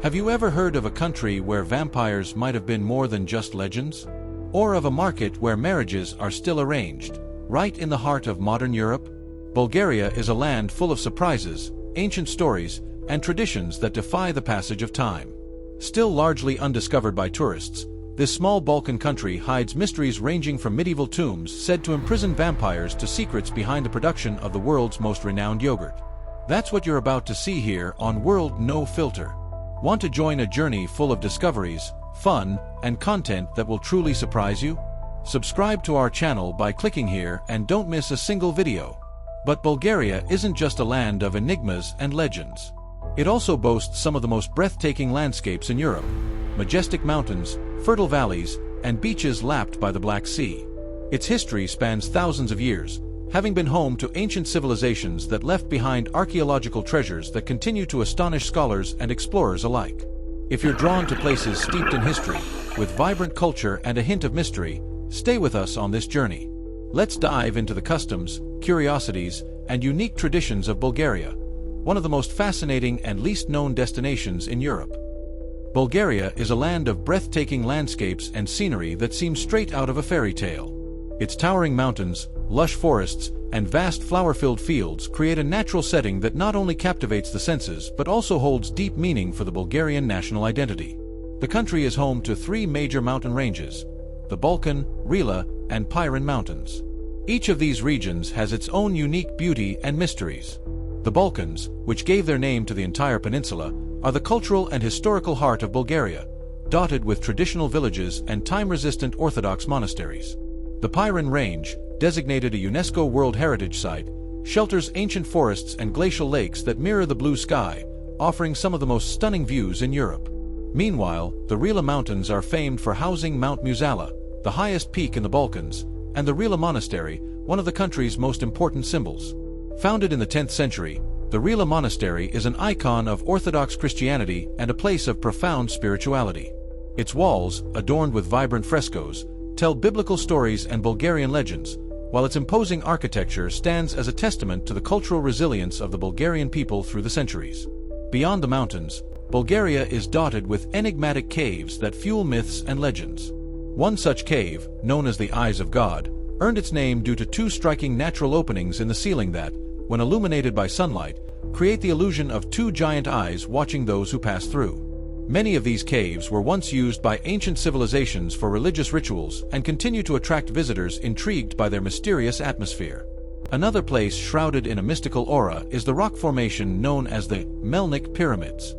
Have you ever heard of a country where vampires might have been more than just legends? Or of a market where marriages are still arranged, right in the heart of modern Europe? Bulgaria is a land full of surprises, ancient stories, and traditions that defy the passage of time. Still largely undiscovered by tourists, this small Balkan country hides mysteries ranging from medieval tombs said to imprison vampires to secrets behind the production of the world's most renowned yogurt. That's what you're about to see here on World No Filter. Want to join a journey full of discoveries, fun, and content that will truly surprise you? Subscribe to our channel by clicking here and don't miss a single video. But Bulgaria isn't just a land of enigmas and legends. It also boasts some of the most breathtaking landscapes in Europe: majestic mountains, fertile valleys, and beaches lapped by the Black Sea. Its history spans thousands of years, having been home to ancient civilizations that left behind archaeological treasures that continue to astonish scholars and explorers alike. If you're drawn to places steeped in history, with vibrant culture and a hint of mystery, stay with us on this journey. Let's dive into the customs, curiosities, and unique traditions of Bulgaria, one of the most fascinating and least known destinations in Europe. Bulgaria is a land of breathtaking landscapes and scenery that seems straight out of a fairy tale. Its towering mountains, lush forests, and vast flower-filled fields create a natural setting that not only captivates the senses but also holds deep meaning for the Bulgarian national identity. The country is home to three major mountain ranges: the Balkan, Rila, and Pirin Mountains. Each of these regions has its own unique beauty and mysteries. The Balkans, which gave their name to the entire peninsula, are the cultural and historical heart of Bulgaria, dotted with traditional villages and time-resistant Orthodox monasteries. The Pirin Range, designated a UNESCO World Heritage Site, shelters ancient forests and glacial lakes that mirror the blue sky, offering some of the most stunning views in Europe. Meanwhile, the Rila Mountains are famed for housing Mount Musala, the highest peak in the Balkans, and the Rila Monastery, one of the country's most important symbols. Founded in the 10th century, the Rila Monastery is an icon of Orthodox Christianity and a place of profound spirituality. Its walls, adorned with vibrant frescoes, tell biblical stories and Bulgarian legends, while its imposing architecture stands as a testament to the cultural resilience of the Bulgarian people through the centuries. Beyond the mountains, Bulgaria is dotted with enigmatic caves that fuel myths and legends. One such cave, known as the Eyes of God, earned its name due to two striking natural openings in the ceiling that, when illuminated by sunlight, create the illusion of two giant eyes watching those who pass through. Many of these caves were once used by ancient civilizations for religious rituals and continue to attract visitors intrigued by their mysterious atmosphere. Another place shrouded in a mystical aura is the rock formation known as the Melnik Pyramids.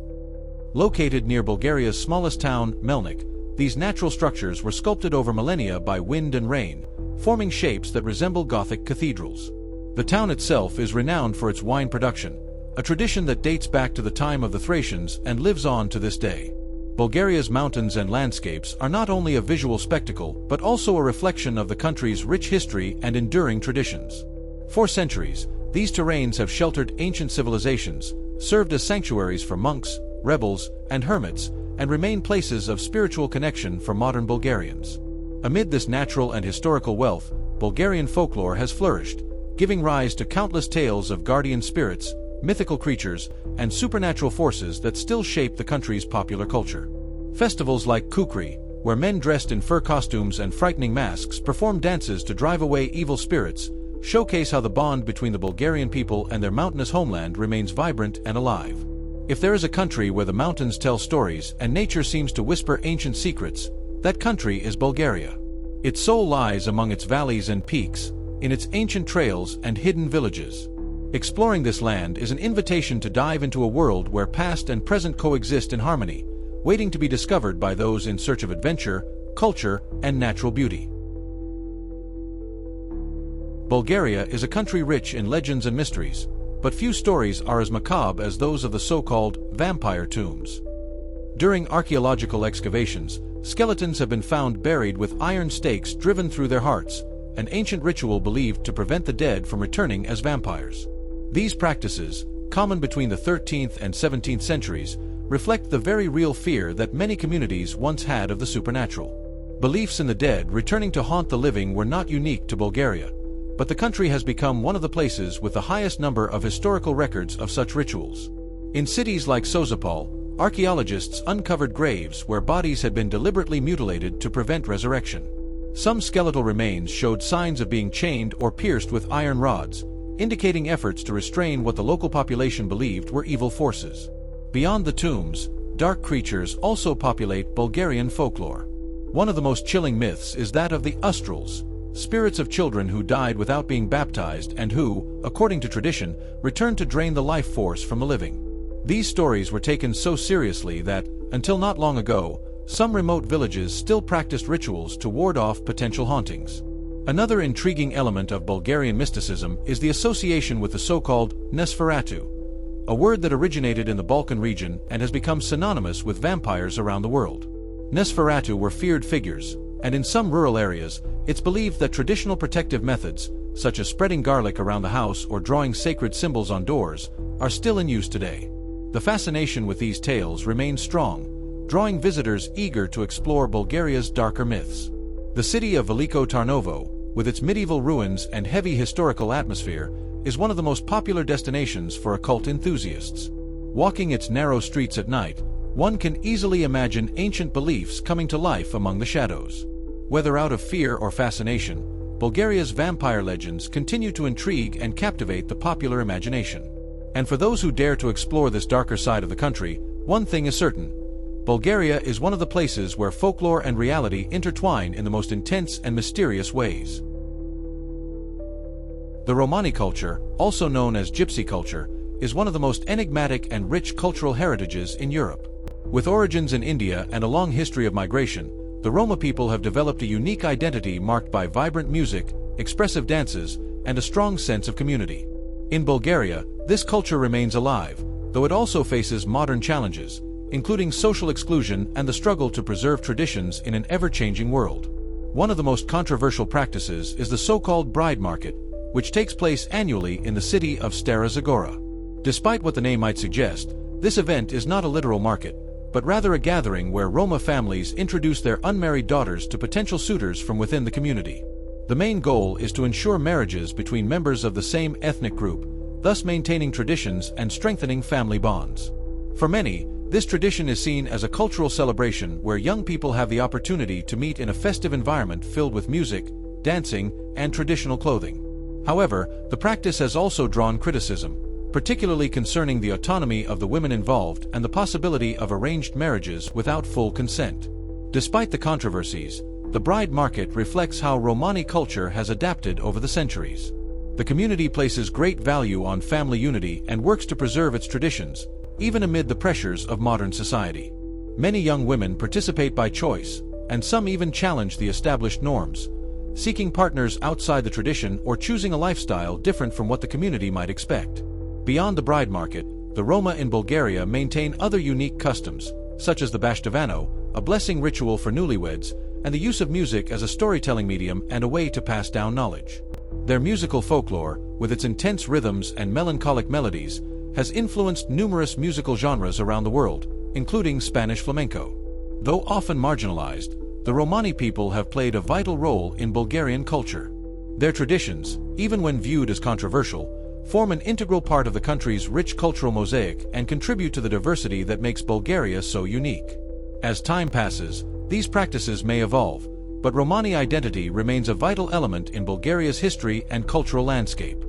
Located near Bulgaria's smallest town, Melnik, these natural structures were sculpted over millennia by wind and rain, forming shapes that resemble Gothic cathedrals. The town itself is renowned for its wine production, a tradition that dates back to the time of the Thracians and lives on to this day. Bulgaria's mountains and landscapes are not only a visual spectacle but also a reflection of the country's rich history and enduring traditions. For centuries, these terrains have sheltered ancient civilizations, served as sanctuaries for monks, rebels, and hermits, and remain places of spiritual connection for modern Bulgarians. Amid this natural and historical wealth, Bulgarian folklore has flourished, giving rise to countless tales of guardian spirits, mythical creatures, and supernatural forces that still shape the country's popular culture. Festivals like Kukri, where men dressed in fur costumes and frightening masks perform dances to drive away evil spirits, showcase how the bond between the Bulgarian people and their mountainous homeland remains vibrant and alive. If there is a country where the mountains tell stories and nature seems to whisper ancient secrets, that country is Bulgaria. Its soul lies among its valleys and peaks, in its ancient trails and hidden villages. Exploring this land is an invitation to dive into a world where past and present coexist in harmony, waiting to be discovered by those in search of adventure, culture, and natural beauty. Bulgaria is a country rich in legends and mysteries, but few stories are as macabre as those of the so-called vampire tombs. During archaeological excavations, skeletons have been found buried with iron stakes driven through their hearts, an ancient ritual believed to prevent the dead from returning as vampires. These practices, common between the 13th and 17th centuries, reflect the very real fear that many communities once had of the supernatural. Beliefs in the dead returning to haunt the living were not unique to Bulgaria, but the country has become one of the places with the highest number of historical records of such rituals. In cities like Sozopol, archaeologists uncovered graves where bodies had been deliberately mutilated to prevent resurrection. Some skeletal remains showed signs of being chained or pierced with iron rods, indicating efforts to restrain what the local population believed were evil forces. Beyond the tombs, dark creatures also populate Bulgarian folklore. One of the most chilling myths is that of the Ustrals, spirits of children who died without being baptized and who, according to tradition, returned to drain the life force from the living. These stories were taken so seriously that, until not long ago, some remote villages still practiced rituals to ward off potential hauntings. Another intriguing element of Bulgarian mysticism is the association with the so-called Nosferatu, a word that originated in the Balkan region and has become synonymous with vampires around the world. Nosferatu were feared figures, and in some rural areas, it's believed that traditional protective methods, such as spreading garlic around the house or drawing sacred symbols on doors, are still in use today. The fascination with these tales remains strong, drawing visitors eager to explore Bulgaria's darker myths. The city of Veliko Tarnovo, with its medieval ruins and heavy historical atmosphere, is one of the most popular destinations for occult enthusiasts. Walking its narrow streets at night, one can easily imagine ancient beliefs coming to life among the shadows. Whether out of fear or fascination, Bulgaria's vampire legends continue to intrigue and captivate the popular imagination. And for those who dare to explore this darker side of the country, one thing is certain: Bulgaria is one of the places where folklore and reality intertwine in the most intense and mysterious ways. The Romani culture, also known as Gypsy culture, is one of the most enigmatic and rich cultural heritages in Europe. With origins in India and a long history of migration, the Roma people have developed a unique identity marked by vibrant music, expressive dances, and a strong sense of community. In Bulgaria, this culture remains alive, though it also faces modern challenges, including social exclusion and the struggle to preserve traditions in an ever-changing world. One of the most controversial practices is the so-called bride market, which takes place annually in the city of Stara Zagora. Despite what the name might suggest, this event is not a literal market, but rather a gathering where Roma families introduce their unmarried daughters to potential suitors from within the community. The main goal is to ensure marriages between members of the same ethnic group, thus maintaining traditions and strengthening family bonds. For many, this tradition is seen as a cultural celebration where young people have the opportunity to meet in a festive environment filled with music, dancing, and traditional clothing. However, the practice has also drawn criticism, particularly concerning the autonomy of the women involved and the possibility of arranged marriages without full consent. Despite the controversies, the bride market reflects how Romani culture has adapted over the centuries. The community places great value on family unity and works to preserve its traditions, even amid the pressures of modern society. Many young women participate by choice, and some even challenge the established norms, seeking partners outside the tradition or choosing a lifestyle different from what the community might expect. Beyond the bride market, the Roma in Bulgaria maintain other unique customs, such as the Bashtivano, a blessing ritual for newlyweds, and the use of music as a storytelling medium and a way to pass down knowledge. Their musical folklore, with its intense rhythms and melancholic melodies, has influenced numerous musical genres around the world, including Spanish flamenco. Though often marginalized, the Romani people have played a vital role in Bulgarian culture. Their traditions, even when viewed as controversial, form an integral part of the country's rich cultural mosaic and contribute to the diversity that makes Bulgaria so unique. As time passes, these practices may evolve, but Romani identity remains a vital element in Bulgaria's history and cultural landscape.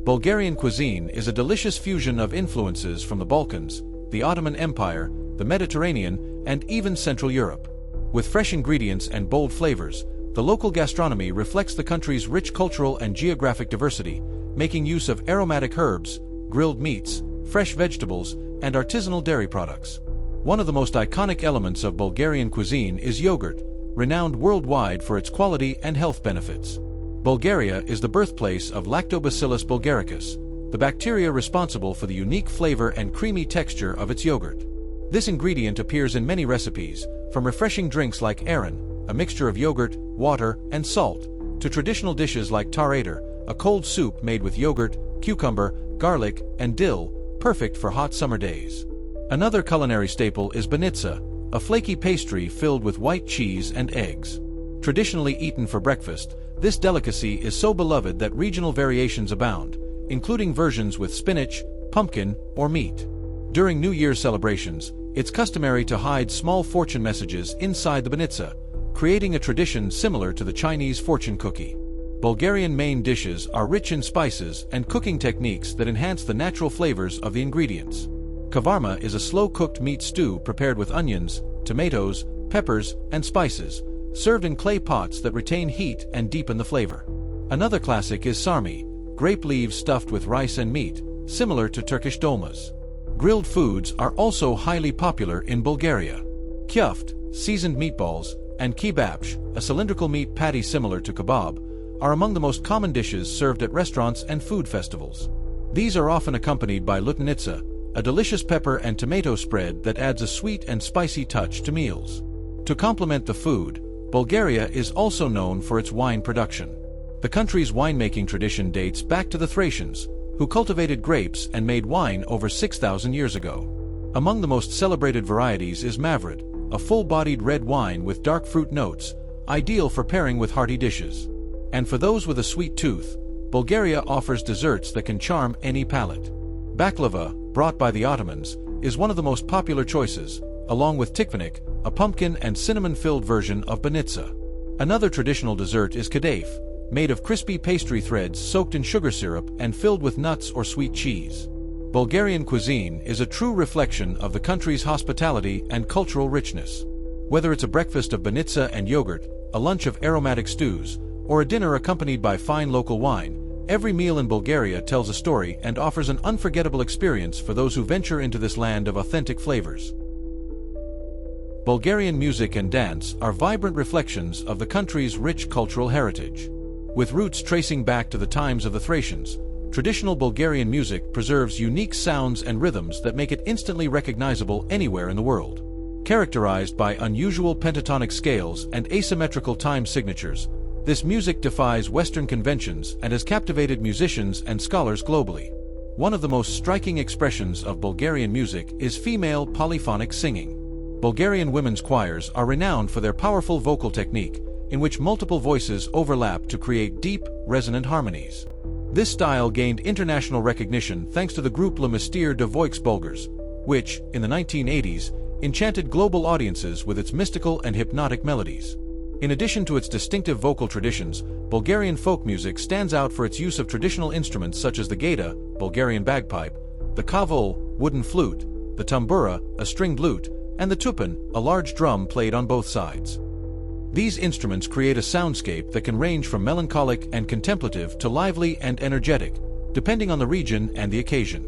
Bulgarian cuisine is a delicious fusion of influences from the Balkans, the Ottoman Empire, the Mediterranean, and even Central Europe. With fresh ingredients and bold flavors, the local gastronomy reflects the country's rich cultural and geographic diversity, making use of aromatic herbs, grilled meats, fresh vegetables, and artisanal dairy products. One of the most iconic elements of Bulgarian cuisine is yogurt, renowned worldwide for its quality and health benefits. Bulgaria is the birthplace of Lactobacillus bulgaricus, the bacteria responsible for the unique flavor and creamy texture of its yogurt. This ingredient appears in many recipes, from refreshing drinks like ayran, a mixture of yogurt, water, and salt, to traditional dishes like tarator, a cold soup made with yogurt, cucumber, garlic, and dill, perfect for hot summer days. Another culinary staple is banitsa, a flaky pastry filled with white cheese and eggs. Traditionally eaten for breakfast, this delicacy is so beloved that regional variations abound, including versions with spinach, pumpkin, or meat. During New Year's celebrations, it's customary to hide small fortune messages inside the banitsa, creating a tradition similar to the Chinese fortune cookie. Bulgarian main dishes are rich in spices and cooking techniques that enhance the natural flavors of the ingredients. Kavarma is a slow-cooked meat stew prepared with onions, tomatoes, peppers, and spices, served in clay pots that retain heat and deepen the flavor. Another classic is sarmi, grape leaves stuffed with rice and meat, similar to Turkish dolmas. Grilled foods are also highly popular in Bulgaria. Kyuft, seasoned meatballs, and kebapsh, a cylindrical meat patty similar to kebab, are among the most common dishes served at restaurants and food festivals. These are often accompanied by lutnitsa, a delicious pepper and tomato spread that adds a sweet and spicy touch to meals. To complement the food, Bulgaria is also known for its wine production. The country's winemaking tradition dates back to the Thracians, who cultivated grapes and made wine over 6,000 years ago. Among the most celebrated varieties is Mavrid, a full-bodied red wine with dark fruit notes, ideal for pairing with hearty dishes. And for those with a sweet tooth, Bulgaria offers desserts that can charm any palate. Baklava, brought by the Ottomans, is one of the most popular choices, along with tikvanik, a pumpkin and cinnamon-filled version of banitsa. Another traditional dessert is kadayif, made of crispy pastry threads soaked in sugar syrup and filled with nuts or sweet cheese. Bulgarian cuisine is a true reflection of the country's hospitality and cultural richness. Whether it's a breakfast of banitsa and yogurt, a lunch of aromatic stews, or a dinner accompanied by fine local wine, every meal in Bulgaria tells a story and offers an unforgettable experience for those who venture into this land of authentic flavors. Bulgarian music and dance are vibrant reflections of the country's rich cultural heritage. With roots tracing back to the times of the Thracians, traditional Bulgarian music preserves unique sounds and rhythms that make it instantly recognizable anywhere in the world. Characterized by unusual pentatonic scales and asymmetrical time signatures, this music defies Western conventions and has captivated musicians and scholars globally. One of the most striking expressions of Bulgarian music is female polyphonic singing. Bulgarian women's choirs are renowned for their powerful vocal technique, in which multiple voices overlap to create deep, resonant harmonies. This style gained international recognition thanks to the group Le Mystère de Voix Bulgars, which, in the 1980s, enchanted global audiences with its mystical and hypnotic melodies. In addition to its distinctive vocal traditions, Bulgarian folk music stands out for its use of traditional instruments such as the gaita, Bulgarian bagpipe, the kavul, wooden flute, the tambura, a stringed lute, and the tupan, a large drum played on both sides. These instruments create a soundscape that can range from melancholic and contemplative to lively and energetic, depending on the region and the occasion.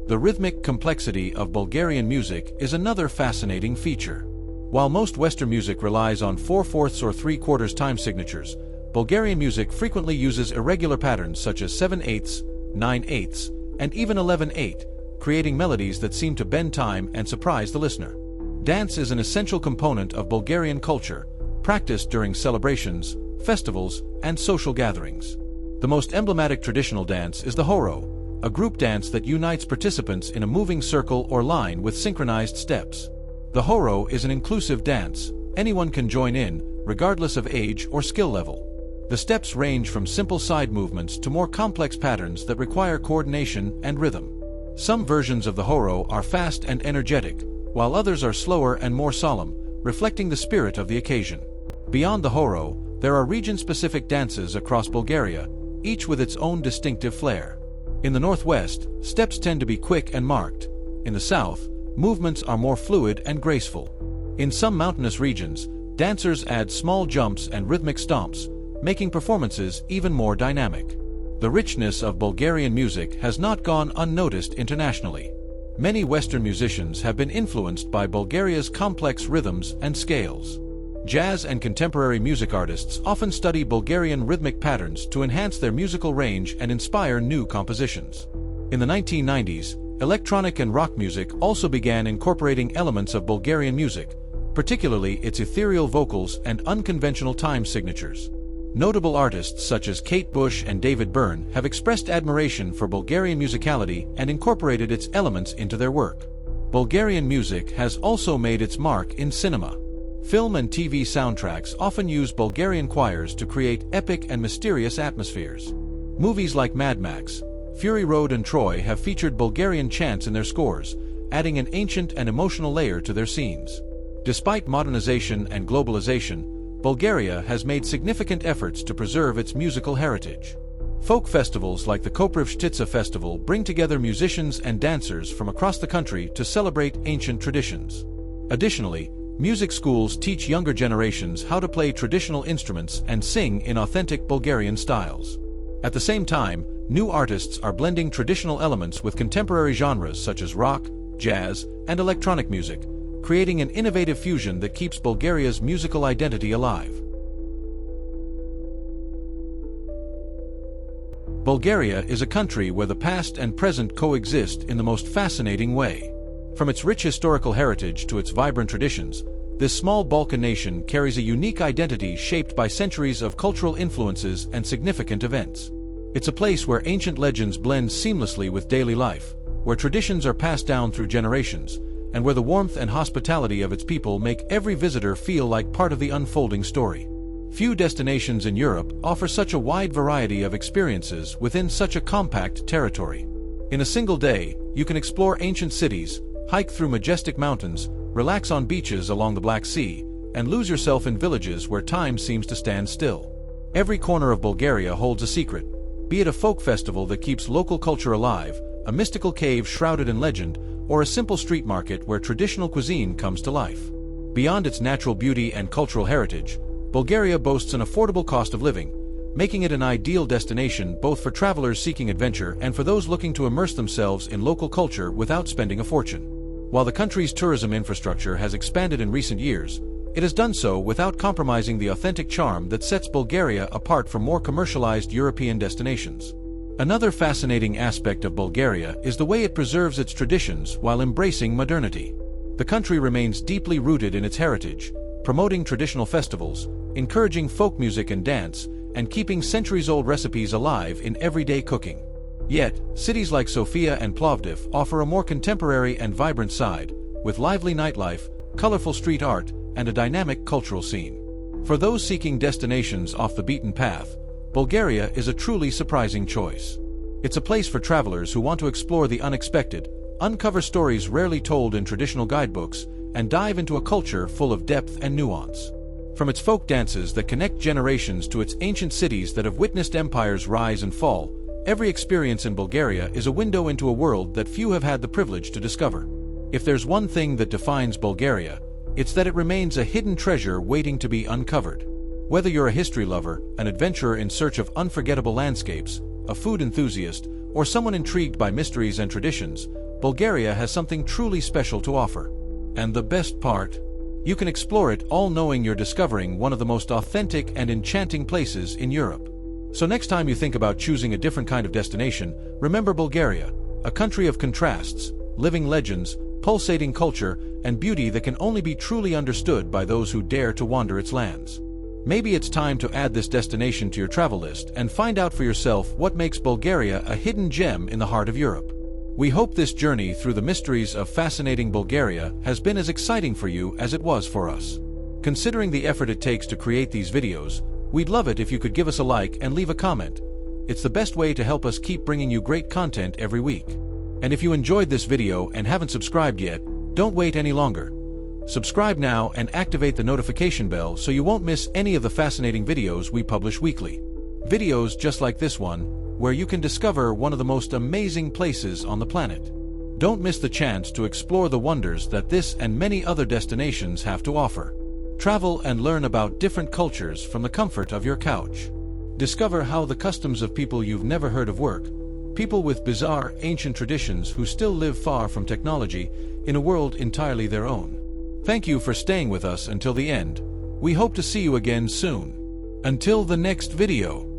The rhythmic complexity of Bulgarian music is another fascinating feature. While most Western music relies on 4/4 or 3/4 time signatures, Bulgarian music frequently uses irregular patterns such as 7/8, 9/8, and even 11/8, creating melodies that seem to bend time and surprise the listener. Dance is an essential component of Bulgarian culture, practiced during celebrations, festivals, and social gatherings. The most emblematic traditional dance is the horo, a group dance that unites participants in a moving circle or line with synchronized steps. The horo is an inclusive dance. Anyone can join in, regardless of age or skill level. The steps range from simple side movements to more complex patterns that require coordination and rhythm. Some versions of the horo are fast and energetic, while others are slower and more solemn, reflecting the spirit of the occasion. Beyond the horo, there are region-specific dances across Bulgaria, each with its own distinctive flair. In the northwest, steps tend to be quick and marked. In the south, movements are more fluid and graceful. In some mountainous regions, dancers add small jumps and rhythmic stomps, making performances even more dynamic. The richness of Bulgarian music has not gone unnoticed internationally. Many Western musicians have been influenced by Bulgaria's complex rhythms and scales. Jazz and contemporary music artists often study Bulgarian rhythmic patterns to enhance their musical range and inspire new compositions. In the 1990s, electronic and rock music also began incorporating elements of Bulgarian music, particularly its ethereal vocals and unconventional time signatures. Notable artists such as Kate Bush and David Byrne have expressed admiration for Bulgarian musicality and incorporated its elements into their work. Bulgarian music has also made its mark in cinema. Film and TV soundtracks often use Bulgarian choirs to create epic and mysterious atmospheres. Movies like Mad Max, Fury Road and Troy have featured Bulgarian chants in their scores, adding an ancient and emotional layer to their scenes. Despite modernization and globalization, Bulgaria has made significant efforts to preserve its musical heritage. Folk festivals like the Koprivshtica Festival bring together musicians and dancers from across the country to celebrate ancient traditions. Additionally, music schools teach younger generations how to play traditional instruments and sing in authentic Bulgarian styles. At the same time, new artists are blending traditional elements with contemporary genres such as rock, jazz, and electronic music, creating an innovative fusion that keeps Bulgaria's musical identity alive. Bulgaria is a country where the past and present coexist in the most fascinating way. From its rich historical heritage to its vibrant traditions, this small Balkan nation carries a unique identity shaped by centuries of cultural influences and significant events. It's a place where ancient legends blend seamlessly with daily life, where traditions are passed down through generations, and where the warmth and hospitality of its people make every visitor feel like part of the unfolding story. Few destinations in Europe offer such a wide variety of experiences within such a compact territory. In a single day, you can explore ancient cities, hike through majestic mountains, relax on beaches along the Black Sea, and lose yourself in villages where time seems to stand still. Every corner of Bulgaria holds a secret, be it a folk festival that keeps local culture alive, a mystical cave shrouded in legend, or a simple street market where traditional cuisine comes to life. Beyond its natural beauty and cultural heritage, Bulgaria boasts an affordable cost of living, making it an ideal destination both for travelers seeking adventure and for those looking to immerse themselves in local culture without spending a fortune. While the country's tourism infrastructure has expanded in recent years, it has done so without compromising the authentic charm that sets Bulgaria apart from more commercialized European destinations. Another fascinating aspect of Bulgaria is the way it preserves its traditions while embracing modernity. The country remains deeply rooted in its heritage, promoting traditional festivals, encouraging folk music and dance, and keeping centuries-old recipes alive in everyday cooking. Yet, cities like Sofia and Plovdiv offer a more contemporary and vibrant side, with lively nightlife, colorful street art, and a dynamic cultural scene. For those seeking destinations off the beaten path, Bulgaria is a truly surprising choice. It's a place for travelers who want to explore the unexpected, uncover stories rarely told in traditional guidebooks, and dive into a culture full of depth and nuance. From its folk dances that connect generations to its ancient cities that have witnessed empires rise and fall, every experience in Bulgaria is a window into a world that few have had the privilege to discover. If there's one thing that defines Bulgaria, it's that it remains a hidden treasure waiting to be uncovered. Whether you're a history lover, an adventurer in search of unforgettable landscapes, a food enthusiast, or someone intrigued by mysteries and traditions, Bulgaria has something truly special to offer. And the best part? You can explore it all knowing you're discovering one of the most authentic and enchanting places in Europe. So next time you think about choosing a different kind of destination, remember Bulgaria, a country of contrasts, living legends, pulsating culture, and beauty that can only be truly understood by those who dare to wander its lands. Maybe it's time to add this destination to your travel list and find out for yourself what makes Bulgaria a hidden gem in the heart of Europe. We hope this journey through the mysteries of fascinating Bulgaria has been as exciting for you as it was for us. Considering the effort it takes to create these videos, we'd love it if you could give us a like and leave a comment. It's the best way to help us keep bringing you great content every week. And if you enjoyed this video and haven't subscribed yet, don't wait any longer. Subscribe now and activate the notification bell so you won't miss any of the fascinating videos we publish weekly. Videos just like this one, where you can discover one of the most amazing places on the planet. Don't miss the chance to explore the wonders that this and many other destinations have to offer. Travel and learn about different cultures from the comfort of your couch. Discover how the customs of people you've never heard of work, people with bizarre, ancient traditions who still live far from technology in a world entirely their own. Thank you for staying with us until the end. We hope to see you again soon. Until the next video.